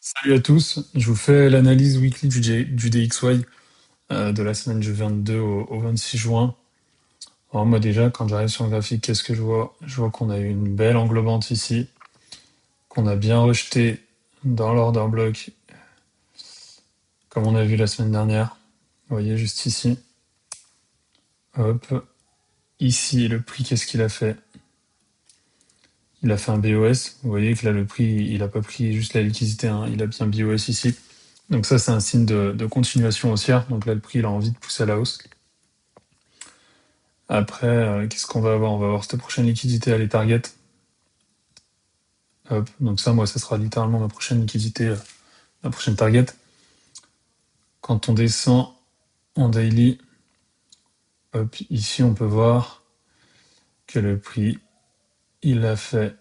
Salut à tous, je vous fais l'analyse weekly du DXY de la semaine du 22 au 26 juin. Alors moi déjà, quand j'arrive sur le graphique, qu'est-ce que je vois? Je vois qu'on a eu une belle englobante ici, qu'on a bien rejeté dans l'order block, comme on a vu la semaine dernière. Vous voyez, juste ici. Hop. Ici, le prix, qu'est-ce qu'il a fait? Il a fait un BOS. Vous voyez que là, le prix, il a pas pris juste la liquidité, hein, il a bien BOS ici. Donc ça, c'est un signe de continuation haussière. Donc là, le prix, il a envie de pousser à la hausse. Après, qu'est-ce qu'on va avoir? On va avoir cette prochaine liquidité à les target. Hop, donc ça, moi, ça sera littéralement ma prochaine liquidité, ma prochaine target. Quand on descend en daily, hop, ici, on peut voir que le prix, il a fait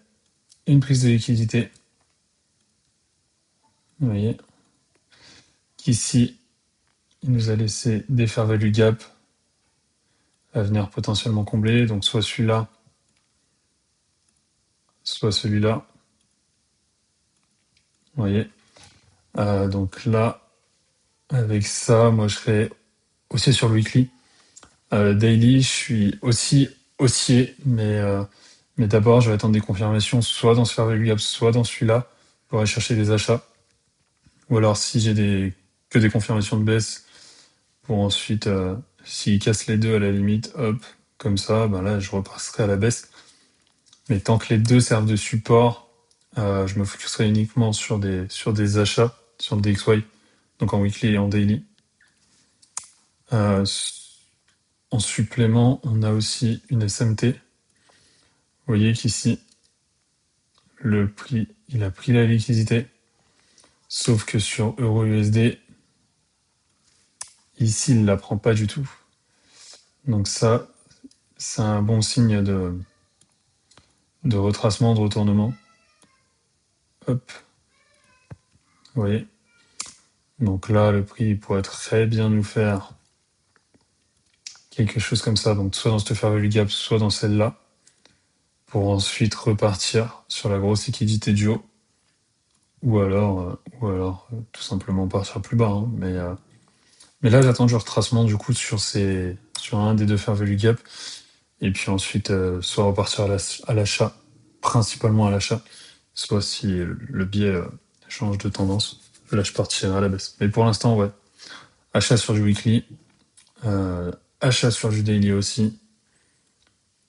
une prise de liquidité. Vous voyez qu'ici, il nous a laissé des fair value gap à venir potentiellement combler. Donc soit celui-là, soit celui-là. Vous voyez. Donc là, avec ça, moi, je serais aussi sur le weekly. Daily, je suis aussi haussier, mais d'abord, je vais attendre des confirmations soit dans ce fair value gap, soit dans celui-là, pour aller chercher des achats. Ou alors, si j'ai que des confirmations de baisse, pour ensuite, s'ils cassent les deux à la limite, hop, comme ça, ben là, je repasserai à la baisse. Mais tant que les deux servent de support, je me focuserai uniquement sur des achats, sur le DXY, donc en weekly et en daily. En supplément, on a aussi une SMT. Vous voyez qu'ici, le prix, il a pris la liquidité, sauf que sur Euro-USD, ici, il ne la prend pas du tout. Donc ça, c'est un bon signe de retracement, de retournement. Hop, vous voyez. Donc là, le prix pourrait très bien nous faire quelque chose comme ça, donc soit dans cette fair value gap, soit dans celle-là, pour ensuite repartir sur la grosse liquidité du haut, ou alors tout simplement partir plus bas. Hein. Mais là, j'attends du retracement du coup sur un des deux fair value gap, et puis ensuite soit repartir à l'achat, principalement à l'achat, soit si le biais change de tendance, là je partirai à la baisse. Mais pour l'instant, ouais, achat sur du weekly, achat sur du daily aussi,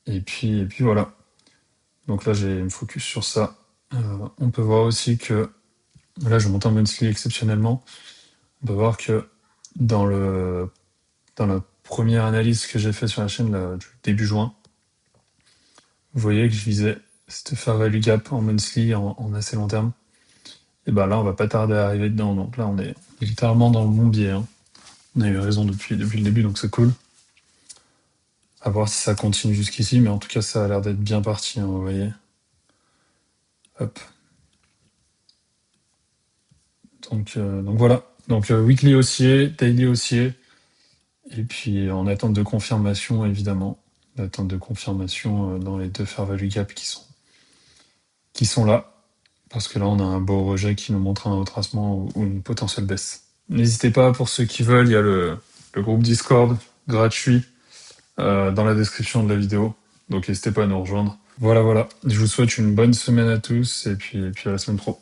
et puis voilà. Donc là, j'ai me focus sur ça. On peut voir aussi que là, je monte en monthly exceptionnellement. On peut voir que dans la première analyse que j'ai fait sur la chaîne là, du début juin, vous voyez que je visais cette fair value gap en monthly en assez long terme. Et ben là, on va pas tarder à arriver dedans. Donc là, on est littéralement dans le bon biais. Hein. On a eu raison depuis le début, donc c'est cool. À voir si ça continue jusqu'ici, mais en tout cas, ça a l'air d'être bien parti, hein, vous voyez. Hop. Donc voilà. Donc weekly haussier, daily haussier, et puis en attente de confirmation, évidemment. L'attente de confirmation dans les deux fair value gap qui sont là. Parce que là, on a un beau rejet qui nous montre un retracement ou une potentielle baisse. N'hésitez pas, pour ceux qui veulent, il y a le groupe Discord gratuit dans la description de la vidéo. Donc n'hésitez pas à nous rejoindre. Voilà, voilà. Je vous souhaite une bonne semaine à tous et puis à la semaine pro.